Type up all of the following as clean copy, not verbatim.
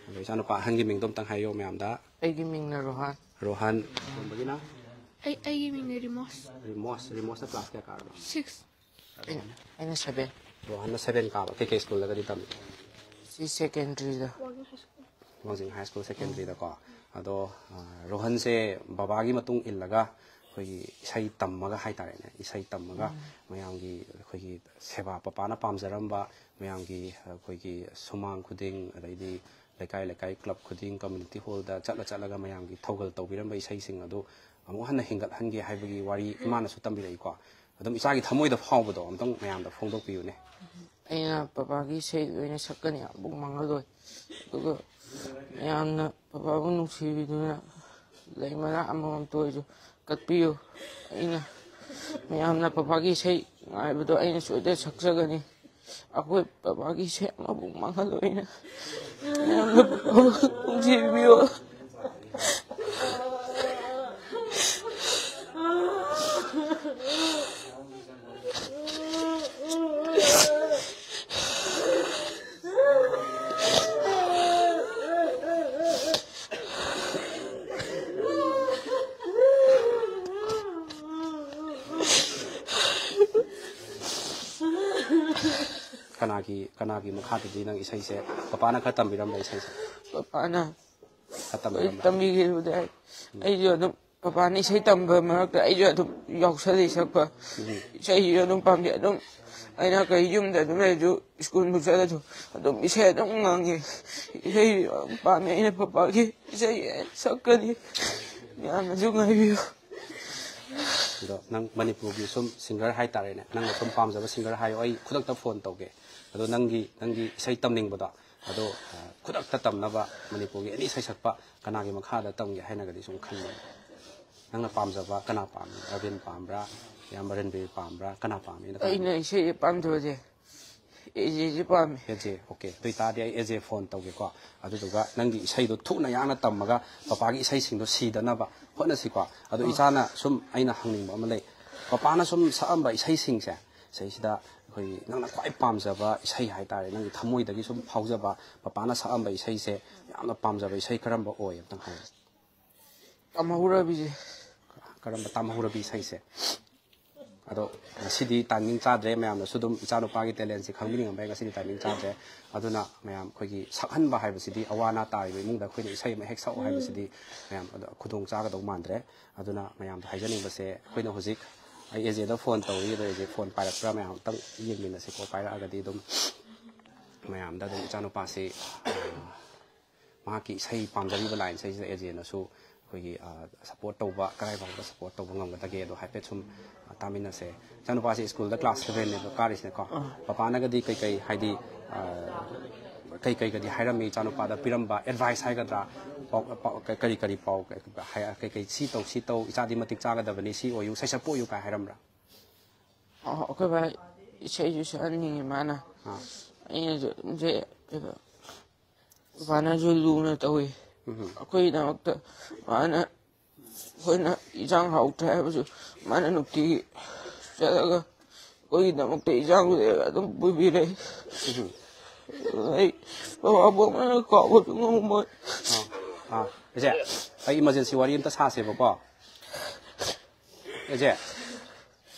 ꯑꯗꯣ ꯏꯆꯥꯅꯨꯄꯥ ꯑꯍꯟꯒꯤ ꯃꯤꯡꯗꯣ ꯑꯝꯇꯪ ꯍꯥꯏꯌꯣ ꯃꯌꯥꯝꯗ ꯑꯩꯒꯤ ꯃꯤꯡꯅ ꯔꯣꯍꯥꯟ ꯔꯣꯍꯟ ꯇꯣꯝꯕꯒꯤꯅ ꯑꯩꯒꯤ ꯃꯤꯡꯅ ꯔꯤꯃꯣꯁ ꯔꯤꯃꯣꯁꯅ ꯀ꯭ꯂꯥꯁ ꯀꯌꯥ ꯀꯥꯔꯕ 6 ꯑꯩꯅ 7 ꯔꯣꯍꯟꯅ 7 ꯀꯥꯕ ꯀꯩ ꯁ꯭ꯀꯨꯜꯗꯒꯗꯤ ꯇꯝꯃꯤ ꯁꯤ ꯁꯦꯀꯦꯟꯗꯔꯤꯗ ꯋꯥꯡꯖꯤꯡ ꯍꯥꯏ ꯁ꯭ꯀꯨꯜ ꯁꯦꯀꯦꯟꯗꯔꯤꯗꯀꯣ ꯑꯗꯣ ꯔꯣꯍꯟꯁꯦ ꯕꯕꯥꯒꯤ ꯃꯇꯨꯡ ꯏꯜꯂꯒ ꯑꯩꯈꯣꯏꯒꯤ ꯏꯁꯩ ꯇꯝꯃꯒ ꯍꯥꯏꯇꯥꯔꯦꯅꯦ ꯏꯁꯩ ꯇꯝꯃꯒ ꯃꯌꯥꯝꯒꯤ ꯑꯩꯈꯣꯏꯒꯤ ꯁꯦꯕꯥ ꯄꯄꯥꯅ ꯄꯥꯝꯖꯔꯝꯕ ꯃꯌꯥꯝꯒꯤ ꯑꯩꯈꯣꯏꯒꯤ ꯁꯨꯃꯥꯡ ꯈꯨꯗꯤꯡ ꯑꯗꯩꯗꯤ ꯂꯩꯀꯥꯏ ꯂꯩꯀꯥꯏ ꯀ꯭ꯂꯕ ꯈꯨꯗꯤꯡ ꯀꯝꯃꯨꯅꯤꯇꯤ ꯍꯣꯜꯗ ꯆꯠꯂꯒ ꯃꯌꯥꯝꯒꯤ ꯊꯧꯒꯜ ꯇꯧꯕꯤꯔꯝꯕ ꯏꯁꯩꯁꯤꯡ ꯑꯗꯨ ꯑꯃꯨꯛ ꯍꯟꯅ ꯍꯤꯡꯒꯠꯍꯟꯒꯦ ꯍꯥꯏꯕꯒꯤ ꯋꯥꯔꯤ ꯏꯃꯥꯅꯁꯨ ꯇꯝꯕꯤꯔꯛꯏꯀꯣ ꯑꯗꯨꯝ ꯏꯆꯥꯒꯤ ꯊꯃꯣꯏꯗ ꯐꯥꯎꯕꯗꯣ ꯑꯝꯇꯪ ꯃꯌꯥꯝꯗ ꯐꯣꯡꯗꯣꯛꯄꯤꯌꯨꯅꯦ ꯑꯩꯅ ꯄꯄꯥꯒꯤ ꯏꯁꯩ ꯑꯣꯏꯅ ꯁꯛꯀꯅꯤ ꯑꯃꯨꯛ ꯃꯥꯡꯍꯜꯂꯣꯏ ꯑꯗꯨꯒ ꯃꯌꯥꯝꯅ ꯄꯄꯥꯕꯨ ꯅꯨꯡꯁꯤꯕꯤꯗꯨꯅ ꯂꯩ ꯃꯅꯥ ꯑꯃꯃꯝꯇ ꯑꯣꯏꯔꯁꯨ ꯀꯠꯄꯤꯌꯨ ꯑꯩꯅ ꯃꯌꯥꯝꯅ ꯄꯄꯥꯒꯤ ꯏꯁꯩ ꯉꯥꯏꯕꯗꯣ ꯑꯩꯅ ꯁꯣꯏꯗꯅ ꯁꯛꯆꯒꯅꯤ ꯑꯩꯈꯣꯏ ꯄꯄꯥꯒꯤ ꯏꯁꯩ ꯑꯃꯐꯥꯎ ꯃꯥꯡꯍꯜꯂꯣꯏꯅ ꯃꯌꯥꯝꯅ ꯄꯄꯥꯕꯨ ꯅꯨꯡꯁꯤꯕꯤꯌꯨ ꯀꯅꯥꯒꯤ ꯃꯈꯥꯗꯗꯤ ꯅꯪ ꯏꯁꯩꯁꯦ ꯄꯄꯥꯅ ꯈꯔ ꯇꯝꯕꯤꯔꯝꯕ ꯏꯁꯩꯁꯦ ꯄꯄꯥꯅ ꯈꯔ ꯇꯝꯕꯤꯔꯝꯕ ꯇꯝꯕꯤꯈꯤꯕꯗ ꯑꯩꯁꯨ ꯑꯗꯨꯝ ꯄꯄꯥꯅ ꯏꯁꯩ ꯇꯝꯕ ꯃꯔꯛꯇ ꯑꯩꯁꯨ ꯑꯗꯨꯝ ꯌꯥꯎꯁꯜꯂꯤ ꯁꯛꯄ ꯏꯁꯩꯁꯨ ꯑꯗꯨꯝ ꯄꯥꯝꯖꯩ ꯑꯗꯨꯝ ꯑꯩꯅ ꯀꯩ ꯌꯨꯝꯗ ꯑꯗꯨꯝ ꯂꯩꯔꯁꯨ ꯁ꯭ꯀꯨꯜꯕꯨ ꯆꯠꯂꯁꯨ ꯑꯗꯨꯝ ꯏꯁꯩ ꯑꯗꯨꯝ ꯉꯪꯉꯤ ꯏꯁꯩ ꯄꯥꯝꯃꯦ ꯑꯩꯅ ꯄꯄꯥꯒꯤ ꯏꯁꯩ ꯁꯛꯀꯅꯤ ꯌꯥꯝꯅꯁꯨ ꯉꯥꯏꯕꯤꯌꯨ ꯑꯗꯣ ꯅꯪ ꯃꯅꯤꯄꯨꯔꯒꯤ ꯁꯨꯝ ꯁꯤꯡꯒꯔ ꯍꯥꯏꯇꯥꯔꯦꯅꯦ ꯅꯪꯅ ꯁꯨꯝ ꯄꯥꯝꯖꯕ ꯁꯤꯡꯒꯔ ꯍꯥꯏꯌꯣ ꯑꯩ ꯈꯨꯗꯛꯇ ꯐꯣꯟ ꯇꯧꯒꯦ ꯑꯗꯣ ꯅꯪꯒꯤ ꯏꯁꯩ ꯇꯝꯅꯤꯡꯕꯗꯣ ꯑꯗꯣ ꯈꯨꯗꯛꯇ ꯇꯝꯅꯕ ꯃꯅꯤꯄꯨꯔꯒꯤ ꯑꯦꯅꯤ ꯏꯁꯩ ꯁꯛꯄ ꯀꯅꯥꯒꯤ ꯃꯈꯥꯗ ꯇꯝꯒꯦ ꯍꯥꯏꯅꯒꯗꯤ ꯁꯨꯝ ꯈꯟꯕꯅꯦ ꯅꯪꯅ ꯄꯥꯝꯖꯕ ꯀꯅꯥ ꯄꯥꯝꯃꯤ ꯑꯔꯕꯤꯟ ꯄꯥꯝꯕ꯭ꯔꯥ ꯏꯌꯥꯝꯕ ꯔꯟꯕꯤꯔ ꯄꯥꯝꯕ꯭ꯔꯥ ꯀꯅꯥ ꯄꯥꯝꯃꯤ ꯑꯩꯅ ꯏꯁꯩ ꯄꯥꯝꯖꯕꯁꯦ ꯑꯦꯖꯦꯁꯦ ꯄꯥꯝꯃꯤ ꯑꯦꯖꯦ ꯑꯣꯀꯦ ꯑꯗꯨ ꯑꯣꯏꯇꯥꯔꯗꯤ ꯑꯩ ꯑꯦꯖꯦ ꯐꯣꯟ ꯇꯧꯒꯦꯀꯣ ꯑꯗꯨꯗꯨꯒ ꯅꯪꯒꯤ ꯏꯁꯩꯗꯣ ꯊꯨꯅ ꯌꯥꯡꯅ ꯇꯝꯃꯒ ꯄꯄꯥꯒꯤ ꯏꯁꯩꯁꯤꯡꯗꯣ ꯁꯤꯗꯅꯕ ꯍꯣꯠꯅꯁꯤꯀꯣ ꯑꯗꯣ ꯏꯆꯥꯅ ꯁꯨꯝ ꯑꯩꯅ ꯍꯪꯅꯤꯡꯕ ꯑꯃ ꯂꯩ ꯄꯄꯥꯅ ꯁꯨꯝ ꯁꯛꯑꯝꯕ ꯏꯁꯩꯁꯤꯡꯁꯦ ꯁꯤꯗꯩꯁꯤꯗ ꯑꯩꯈꯣꯏꯒꯤ ꯅꯪꯅ ꯈ꯭ꯋꯥꯏ ꯄꯥꯝꯖꯕ ꯏꯁꯩ ꯍꯥꯏꯇꯥꯔꯦ ꯅꯪꯒꯤ ꯊꯃꯣꯏꯗꯒꯤ ꯁꯨꯝ ꯐꯥꯎꯖꯕ ꯄꯄꯥꯅ ꯁꯛꯑꯝꯕ ꯏꯁꯩꯁꯦ ꯌꯥꯝꯅ ꯄꯥꯝꯖꯕ ꯏꯁꯩ ꯀꯔꯝꯕ ꯑꯣꯏ ꯑꯝꯇꯪ ꯍꯥꯏꯌꯨ ꯇꯝꯍꯧꯔꯕꯤꯁꯦ ꯀꯔꯝꯕ ꯇꯝꯍꯧꯔꯕꯤ ꯏꯁꯩꯁꯦ ꯑꯗꯣ ꯉꯁꯤꯗꯤ ꯇꯥꯏꯃꯤꯡ ꯆꯥꯗ꯭ꯔꯦ ꯃꯌꯥꯝꯅꯁꯨ ꯑꯗꯨꯝ ꯏꯆꯥꯅꯨꯄꯥꯒꯤ ꯇꯦꯂꯦꯟꯁꯦ ꯈꯪꯕꯤꯅꯤꯡꯉꯝꯕ ꯉꯁꯤꯗꯤ ꯇꯥꯏꯃꯤꯡ ꯆꯥꯗ꯭ꯔꯦ ꯑꯗꯨꯅ ꯃꯌꯥꯝ ꯑꯩꯈꯣꯏꯒꯤ ꯁꯛꯍꯟꯕ ꯍꯥꯏꯕꯁꯤꯗꯤ ꯑꯋꯥ ꯑꯅꯥ ꯇꯥꯔꯤꯕ ꯏꯃꯨꯡꯗ ꯑꯩꯈꯣꯏꯅ ꯏꯁꯩ ꯑꯃ ꯍꯦꯛ ꯁꯛꯎ ꯍꯥꯏꯕꯁꯤꯗꯤ ꯃꯌꯥꯝ ꯈꯨꯗꯣꯡ ꯆꯥꯒꯗꯧ ꯃꯥꯟꯗ꯭ꯔꯦ ꯑꯗꯨꯅ ꯃꯌꯥꯝꯗ ꯍꯥꯏꯖꯅꯤꯡꯕꯁꯦ ꯑꯩꯈꯣꯏꯅ ꯍꯧꯖꯤꯛ ꯑꯩ ꯑꯦꯖꯦꯗ ꯐꯣꯟ ꯇꯧꯔꯤ ꯑꯗꯣ ꯑꯦꯖꯦ ꯐꯣꯟ ꯄꯥꯏꯔꯛꯄ꯭ꯔꯥ ꯃꯌꯥꯝ ꯑꯃꯨꯛꯇꯪ ꯌꯦꯡꯃꯤꯟꯅꯁꯤꯀꯣ ꯄꯥꯏꯔꯛꯑꯒꯗꯤ ꯑꯗꯨꯝ ꯃꯌꯥꯝꯗ ꯑꯗꯨꯝ ꯏꯆꯥꯅꯨꯄꯥꯁꯤ ꯃꯍꯥꯛꯀꯤ ꯏꯁꯩ ꯄꯥꯝꯖꯔꯤꯕ ꯂꯥꯏꯟ ꯏꯁꯩꯁꯤꯗ ꯑꯦꯖꯦꯅꯁꯨ ꯑꯩꯈꯣꯏꯒꯤ ꯁꯞꯄꯣꯔꯠ ꯇꯧꯕ ꯀꯗꯥꯏꯐꯥꯎꯕ ꯁꯞꯄꯣꯔꯠ ꯇꯧꯕ ꯉꯝꯒꯗꯒꯦ ꯑꯗꯣ ꯍꯥꯏꯐꯦꯠ ꯁꯨꯝ ꯇꯥꯃꯤꯟꯅꯁꯦ ꯏꯆꯥꯅꯨꯄꯥꯁꯤ ꯁ꯭ꯀꯨꯜꯗ ꯀ꯭ꯂꯥꯁ 7ꯅꯦꯕ ꯀꯥꯔꯤꯁꯤꯅꯦꯀꯣ ꯄꯄꯥꯅꯒꯗꯤ ꯀꯩꯀꯩ ꯍꯥꯏꯗꯤ ꯀꯩꯀꯩꯒꯗꯤ ꯍꯥꯏꯔꯝꯃꯤ ꯏꯆꯥꯅꯨꯄꯥꯗ ꯄꯤꯔꯝꯕ ꯑꯦꯗꯚꯥꯏꯁ ꯍꯥꯏꯒꯗ꯭ꯔꯥ ꯀꯔꯤ ꯄꯥꯎ ꯀꯩꯀꯩ ꯁꯤ ꯇꯧ ꯏꯆꯥꯗꯤ ꯃꯇꯤꯛ ꯆꯥꯒꯗꯕꯅꯤ ꯁꯤ ꯑꯣꯏꯌꯨ ꯁꯩꯁꯛꯄ ꯑꯣꯏꯌꯨ ꯀꯥꯏ ꯍꯥꯏꯔꯝꯕ꯭ꯔꯥ ꯑꯩꯈꯣꯏ ꯚꯥꯏ ꯏꯁꯩꯁꯨ ꯁꯛꯍꯟꯅꯤꯡꯉꯤ ꯃꯥꯅ ꯑꯩꯅꯁꯨ ꯄꯄꯥꯅꯁꯨ ꯂꯨꯅ ꯇꯧꯋꯤ ꯑꯩꯈꯣꯏꯒꯤꯗꯃꯛꯇ ꯃꯥꯅ ꯑꯩꯈꯣꯏꯅ ꯏꯟꯖꯥꯡ ꯍꯥꯎꯇ꯭ꯔꯦ ꯍꯥꯏꯕꯁꯨ ꯃꯥꯅ ꯅꯨꯡꯇꯤꯒꯤ ꯆꯠꯂꯒ ꯑꯩꯈꯣꯏꯒꯤꯗꯃꯛꯇ ꯏꯟꯖꯥꯡ ꯑꯗꯨꯝ ꯄꯨꯕꯤꯔꯛꯏ ꯑꯩ ꯄꯄꯥꯕꯨ ꯑꯃꯅ ꯀꯥꯎꯕꯁꯨ ꯉꯝꯃꯣꯏ ꯑꯦꯖꯦ ꯑꯩ ꯏꯃꯥꯔꯖꯦꯟꯁꯤ ꯋꯥꯔꯤ ꯑꯝꯇ ꯁꯥꯁꯦꯕꯀꯣ ꯑꯦꯖꯦ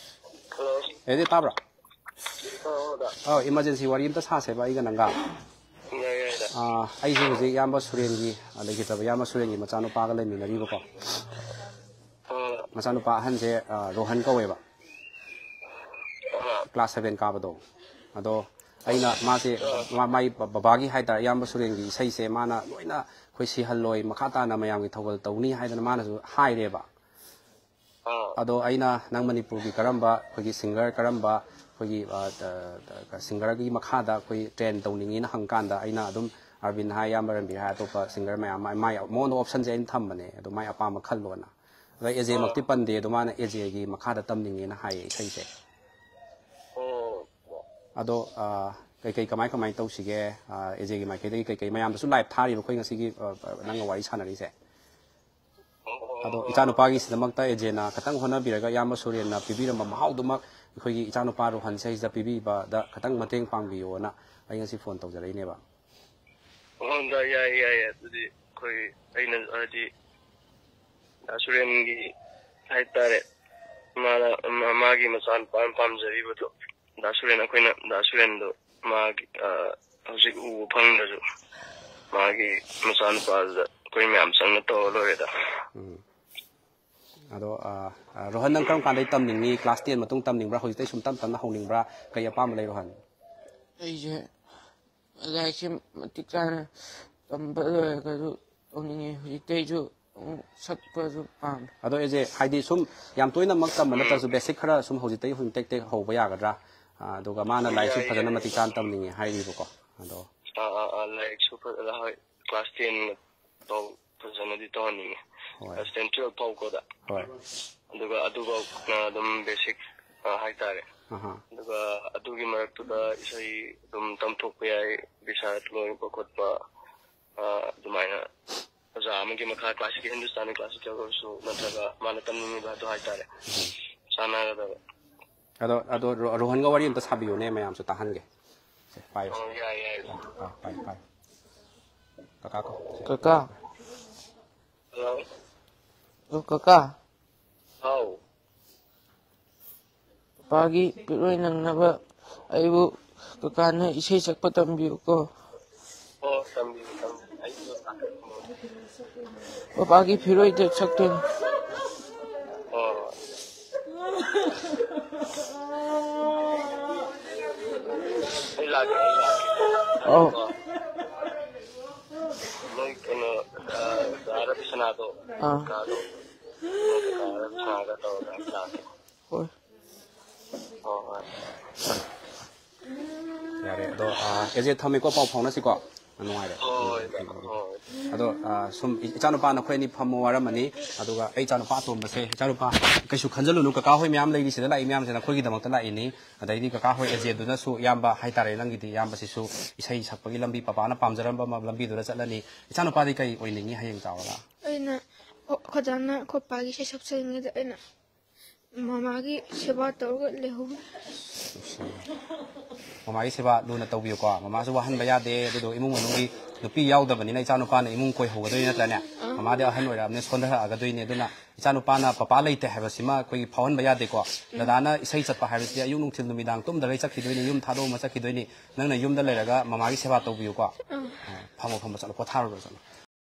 ꯑꯦꯖꯦ ꯇꯥꯕ꯭ꯔꯣ ꯏꯃꯥꯔꯖꯦꯟꯁꯤ ꯋꯥꯔꯤ ꯑꯝꯇ ꯁꯥꯁꯦꯕ ꯑꯩꯒ ꯅꯪꯒ ꯑꯩꯁꯦ ꯍꯧꯖꯤꯛ ꯏꯌꯥꯝꯕ ꯁꯨꯔꯦꯟꯒꯤ ꯂꯩꯈꯤꯗꯕ ꯏꯌꯥꯝꯕ ꯁꯨꯔꯦꯟꯒꯤ ꯃꯆꯥꯅꯨꯄꯥꯒ ꯂꯩꯃꯤꯟꯅꯔꯤꯕꯀꯣ ꯃꯆꯥꯅꯨꯄꯥ ꯑꯍꯟꯁꯦ ꯔꯣꯍꯟ ꯀꯧꯋꯦꯕ ꯀ꯭ꯂꯥꯁ 7 ꯀꯥꯕꯗꯣ ꯑꯗꯣ ꯑꯩꯅ ꯃꯥꯁꯦ ꯃꯥꯏ ꯕꯕꯥꯒꯤ ꯍꯥꯏꯇꯥꯔꯦ ꯏꯌꯥꯝꯕ ꯁꯨꯔꯦꯟꯒꯤ ꯏꯁꯩꯁꯦ ꯃꯥꯅ ꯂꯣꯏꯅ ꯑꯩꯈꯣꯏ ꯁꯤꯍꯜꯂꯣꯏ ꯃꯈꯥ ꯇꯥꯅ ꯃꯌꯥꯝꯒꯤ ꯊꯧꯒꯜ ꯇꯧꯅꯤ ꯍꯥꯏꯗꯅ ꯃꯥꯅꯁꯨ ꯍꯥꯏꯔꯦꯕ ꯑꯗꯣ ꯑꯩꯅ ꯅꯪ ꯃꯅꯤꯄꯨꯔꯒꯤ ꯀꯔꯝꯕ ꯑꯩꯈꯣꯏꯒꯤ ꯁꯤꯡꯒꯔ ꯀꯔꯝꯕ ꯑꯩꯈꯣꯏꯒꯤ ꯁꯤꯡꯒꯔꯒꯤ ꯃꯈꯥꯗ ꯑꯩꯈꯣꯏ ꯇ꯭ꯔꯦꯟ ꯇꯧꯅꯤꯡꯉꯤꯅ ꯍꯪꯀꯥꯟꯗ ꯑꯩꯅ ꯑꯗꯨꯝ ꯑꯔꯕꯤꯟ ꯍꯥꯏ ꯏꯌꯥꯝꯕ ꯔꯟꯕꯤꯔ ꯍꯥꯏ ꯑꯇꯣꯞꯄ ꯁꯤꯡꯒꯔ ꯃꯌꯥꯝ ꯃꯉꯣꯟꯗ ꯑꯣꯞꯁꯟꯁꯦ ꯑꯩꯅ ꯊꯝꯕꯅꯦ ꯑꯗꯣ ꯃꯥꯏ ꯑꯄꯥꯝꯕ ꯈꯜꯂꯣꯅ ꯑꯗꯣ ꯑꯦꯖꯦꯃꯛꯇꯤ ꯄꯟꯗꯦ ꯑꯗꯣ ꯃꯥꯅ ꯑꯦꯖꯦꯒꯤ ꯃꯈꯥꯗ ꯇꯝꯅꯤꯡꯉꯦꯅ ꯍꯥꯏꯌꯦ ꯏꯁꯩꯁꯦ ꯑꯗꯣ ꯀꯩꯀꯩ ꯀꯃꯥꯏ ꯇꯧꯁꯤꯒꯦ ꯑꯦꯖꯦꯒꯤ ꯃꯥꯏꯀꯩꯗꯒꯤ ꯀꯩꯀꯩ ꯃꯌꯥꯝꯗꯁꯨ ꯂꯥꯏꯚ ꯊꯥꯔꯤꯕ ꯑꯩꯈꯣꯏ ꯉꯁꯤꯒꯤ ꯅꯪꯒ ꯋꯥꯔꯤ ꯁꯥꯟꯅꯔꯤꯁꯦ ꯑꯗꯣ ꯏꯆꯥꯅꯨꯄꯥꯒꯤꯁꯤꯗꯃꯛꯇ ꯑꯦꯖꯦꯅ ꯈꯤꯇꯪ ꯍꯣꯠꯅꯕꯤꯔꯒ ꯏꯌꯥꯝꯕ ꯁꯨꯔꯦꯟꯅ ꯄꯤꯕꯤꯔꯝꯕ ꯃꯍꯥꯎꯗꯨꯃꯛ ꯑꯩꯈꯣꯏꯒꯤ ꯏꯆꯥꯅꯨꯄꯥ ꯔꯣꯍꯟ ꯏꯁꯩꯁꯤꯗ ꯄꯤꯕꯤꯕꯗ ꯈꯤꯇꯪ ꯃꯇꯦꯡ ꯄꯥꯡꯕꯤꯌꯣꯅ ꯑꯩ ꯉꯁꯤ ꯐꯣꯟ ꯇꯧꯖꯔꯛꯏꯅꯦꯕ ꯑꯩꯉꯣꯟꯗ ꯌꯥꯏ ꯑꯗꯨꯗꯤ ꯑꯩꯈꯣꯏ ꯑꯩꯅ ꯍꯥꯏꯗꯤ ꯗꯥꯁꯨꯔꯦꯟꯒꯤ ꯍꯥꯏꯇꯥꯔꯦ ꯃꯥꯒꯤ ꯃꯆꯥꯅꯨꯄꯥꯅ ꯄꯥꯝꯖꯔꯤꯕꯗꯣ ꯑꯩꯈꯣꯏꯅ ꯗꯥꯁꯨꯔꯦꯟꯗꯣ ꯃꯥꯒꯤ ꯍꯧꯖꯤꯛ ꯎꯕ ꯐꯪꯗ꯭ꯔꯁꯨ ꯃꯥꯒꯤ ꯃꯆꯥꯅꯨꯄꯥꯗꯨꯗ ꯑꯩꯈꯣꯏ ꯃꯌꯥꯝ ꯆꯪꯅ ꯇꯧꯔ ꯂꯣꯏꯔꯦꯗ. ꯑꯗꯣ ꯔꯣꯍꯟ ꯅꯪ ꯀꯔꯝ ꯀꯥꯟꯗꯩ ꯇꯝꯅꯤꯡꯉꯤ ꯀ꯭ꯂꯥꯁ 10 ꯃꯇꯨꯡ ꯇꯝꯅꯤꯡꯕ꯭ꯔꯥ ꯍꯧꯖꯤꯛꯇꯩ ꯁꯨꯝ ꯇꯞꯅ ꯍꯧꯅꯤꯡꯕ꯭ꯔꯥ ꯀꯩ ꯑꯄꯥꯝꯕ ꯂꯩ ꯔꯣꯍꯟ? ꯑꯩꯁꯦ ꯂꯥꯏꯔꯤꯛꯁꯦ ꯃꯇꯤꯛ ꯆꯥꯅ ꯇꯝꯕ ꯂꯣꯏꯔꯒꯁꯨ ꯇꯧꯅꯤꯡꯉꯤ ꯍꯧꯖꯤꯛꯇꯩꯁꯨ ꯁꯛꯄꯁꯨ ꯄꯥꯝꯃꯦ. ꯑꯗꯣ ꯑꯩꯁꯦ ꯍꯥꯏꯗꯤ ꯁꯨꯝ ꯌꯥꯝ ꯇꯣꯏꯅꯃꯛ ꯇꯝꯕ ꯅꯠꯇ꯭ꯔꯁꯨ ꯕꯦꯁꯤꯛ ꯈꯔ ꯁꯨꯝ ꯍꯧꯖꯤꯛꯇꯩ ꯁꯨꯝ ꯇꯦꯛ ꯍꯧꯕ ꯌꯥꯒꯗ꯭ꯔꯥ? ꯑꯗꯨꯒ ꯃꯥꯅ ꯂꯥꯏꯔꯤꯛꯁꯨ ꯐꯖꯅ ꯃꯇꯤꯛ ꯆꯥꯅ ꯇꯝꯅꯤꯡꯉꯦ ꯍꯥꯏꯔꯤꯕꯀꯣ. ꯑꯗꯣ ꯂꯥꯏꯔꯤꯛꯁꯨ ꯐꯖꯅ ꯍꯣꯏ ꯀ꯭ꯂꯥꯁ 10 ꯐꯖꯅꯗꯤ ꯇꯧꯍꯟꯅꯤꯡꯉꯦ. ꯀ꯭ꯂꯥꯁ 10, 12 ꯐꯥꯎꯕꯗ. ꯍꯣꯏ. ꯑꯗꯨꯒ ꯑꯗꯨꯐꯥꯎꯅ ꯑꯗꯨꯝ ꯕꯦꯁꯤꯛ ꯍꯥꯏꯇꯥꯔꯦ. ꯑꯗꯨꯒ ꯑꯗꯨꯒꯤ ꯃꯔꯛꯇꯨꯗ ꯏꯁꯩ ꯑꯗꯨꯝ ꯇꯝꯊꯣꯛꯄ ꯌꯥꯏ ꯒꯤꯇꯥꯔ ꯂꯣꯏꯕ ꯈꯣꯠꯄ ꯑꯗꯨꯃꯥꯏꯅ ꯑꯣꯖꯥ ꯑꯃꯒꯤ ꯃꯈꯥ ꯀ꯭ꯂꯥꯁꯤꯀꯦꯜ ꯍꯤꯟꯗꯨꯁꯇꯥꯅꯤ ꯀ꯭ꯂꯥꯁꯤꯀꯦꯜ ꯑꯣꯏꯔꯁꯨ ꯅꯠꯇ꯭ꯔꯒ ꯃꯥꯅ ꯇꯝꯅꯤꯡꯉꯤꯕ ꯑꯗꯨ ꯍꯥꯏꯇꯥꯔꯦ ꯆꯥꯟꯅꯒꯗꯕ. ꯑꯗꯣ ꯔꯣꯍꯟꯒ ꯋꯥꯔꯤ ꯑꯝꯇ ꯁꯥꯕꯤꯌꯨꯅꯦ ꯃꯌꯥꯝꯁꯨ ꯇꯥꯍꯟꯒꯦ. ꯄꯥꯏꯌꯣ. ꯌꯥꯏ. ꯄꯥꯏꯌꯣ. ꯀꯀꯥ ꯀꯣ. ꯀꯀꯥ. ꯍꯜꯂꯣ. ꯀꯀꯥ. ꯍꯥꯎ. ꯄꯄꯥꯒꯤ ꯄꯤꯔꯣꯏ ꯅꯪꯅꯕ ꯑꯩꯕꯨ ꯀꯀꯥꯅ ꯏꯁꯩ ꯁꯛꯄ ꯇꯝꯕꯤꯌꯨꯀꯣ. ꯇꯝꯕꯤꯒꯦ. ꯄꯄꯥꯒꯤ ꯐꯤꯔꯣꯏꯗ ꯁꯛꯇꯣꯏꯅꯤ. ꯑꯩ ꯂꯥꯛꯀꯦ. ꯑꯧ. ꯅꯣꯏ ꯀꯩꯅꯣ ꯔꯕꯤꯁꯅꯥꯗꯣ ꯀꯥꯗꯣ ꯔꯕꯤꯁꯅꯥꯒ ꯇꯧꯔꯒ ꯑꯩ ꯂꯥꯛꯀꯦ. ꯍꯣꯏ. ꯍꯣꯏ. ꯌꯥꯔꯦ. ꯑꯗꯣ ꯑꯦꯖꯦ ꯊꯝꯃꯦꯀꯣ, ꯄꯥꯎ ꯐꯥꯎꯅꯁꯤꯀꯣ. ꯅꯨꯡꯉꯥꯏꯔꯦ. ꯍꯣꯏ. ꯑꯗꯣ ꯁꯨꯝ ꯏꯆꯥꯅꯨꯄꯥ ꯅꯈꯣꯏ ꯑꯅꯤ ꯐꯝꯃꯣ ꯋꯥꯔꯝꯃꯅꯤ. ꯑꯗꯨꯒ ꯑꯩ ꯏꯆꯥꯅꯨꯄꯥ ꯑꯇꯣꯝꯕꯁꯦ ꯏꯆꯥꯅꯨꯄꯥ ꯀꯩꯁꯨ ꯈꯟꯖꯜꯂꯨꯅꯨ ꯀꯀꯥ ꯍꯣꯏ ꯃꯌꯥꯝ ꯂꯩꯔꯤ ꯁꯤꯗ ꯂꯥꯛꯏ ꯃꯌꯥꯝꯁꯦ ꯅꯈꯣꯏꯒꯤꯗꯃꯛꯇ ꯂꯥꯛꯏꯅꯤ. ꯑꯗꯩꯗꯤ ꯀꯀꯥ ꯍꯣꯏ ꯑꯦꯖꯦꯗꯨꯅꯁꯨ ꯏꯌꯥꯝꯕ ꯍꯥꯏꯇꯥꯔꯦ ꯅꯪꯒꯤꯗꯤ ꯏꯌꯥꯝꯕꯁꯤꯁꯨ ꯏꯁꯩ ꯁꯛꯄꯒꯤ ꯂꯝꯕꯤ ꯄꯄꯥꯅ ꯄꯥꯝꯖꯔꯝꯕ ꯂꯝꯕꯤꯗꯨꯗ ꯆꯠꯂꯅꯤ. ꯏꯆꯥꯅꯨꯄꯥꯗꯤ ꯀꯩ ꯑꯣꯏꯅꯤꯡꯉꯤ ꯍꯌꯦꯡ ꯆꯥꯎꯔꯒ? ꯑꯩꯅ ꯈꯣꯏꯗꯥꯅ ꯈꯣꯠꯄꯥꯒꯤ ꯏꯁꯩ ꯁꯛꯆꯔꯤꯉꯩꯗ ꯑꯩꯅ ꯃꯃꯥꯒꯤ ꯁꯦꯕꯥ ꯇꯧꯔꯒ ꯂꯩꯍꯧꯏ. ꯃꯃꯥꯒꯤ ꯁꯦꯕꯥ ꯂꯨꯅ ꯇꯧꯕꯤꯌꯨꯀꯣ. ꯃꯃꯥꯁꯨ ꯋꯥꯍꯟꯕ ꯌꯥꯗꯦ. ꯑꯗꯨꯗꯣ ꯏꯃꯨꯡ ꯃꯅꯨꯡꯒꯤ ꯅꯨꯄꯤ ꯌꯥꯎꯗꯕꯅꯤꯅ ꯏꯆꯥꯅꯨꯄꯥꯅ ꯏꯃꯨꯡ ꯀꯣꯏꯍꯧꯒꯗꯣꯏ ꯅꯠꯇ꯭ꯔꯅꯦ? ꯃꯃꯥꯗꯤ ꯑꯍꯟ ꯑꯣꯏꯔꯛꯑꯕꯅꯤꯅ ꯁꯣꯟꯊꯔꯛꯑꯒꯗꯣꯏꯅꯤ. ꯑꯗꯨꯅ ꯏꯆꯥꯅꯨꯄꯥꯅ ꯄꯄꯥ ꯂꯩꯇꯦ ꯍꯥꯏꯕꯁꯤꯃ ꯑꯩꯈꯣꯏꯒꯤ ꯐꯥꯎꯍꯟꯕ ꯌꯥꯗꯦꯀꯣ. ꯗꯗꯥꯅ ꯏꯁꯩ ꯆꯠꯄ ꯍꯥꯏꯕꯁꯤꯗꯤ ꯑꯌꯨꯛ ꯅꯨꯡꯊꯤꯜ ꯅꯨꯃꯤꯗꯥꯡ ꯇꯨꯝꯗꯒꯩ ꯆꯠꯈꯤꯗꯣꯏꯅꯤ. ꯌꯨꯝ ꯊꯥꯗꯣꯛꯑꯝꯃ ꯆꯠꯈꯤꯗꯣꯏꯅꯤ. ꯅꯪꯅ ꯌꯨꯝꯗ ꯂꯩꯔꯒ ꯃꯃꯥꯒꯤ ꯁꯦꯕꯥ ꯇꯧꯕꯤꯌꯨꯀꯣ. ꯐꯝꯃꯣ ꯆꯠꯂꯣ ꯄꯣꯊꯥꯔꯨꯔꯣ ꯆꯠꯂꯣ.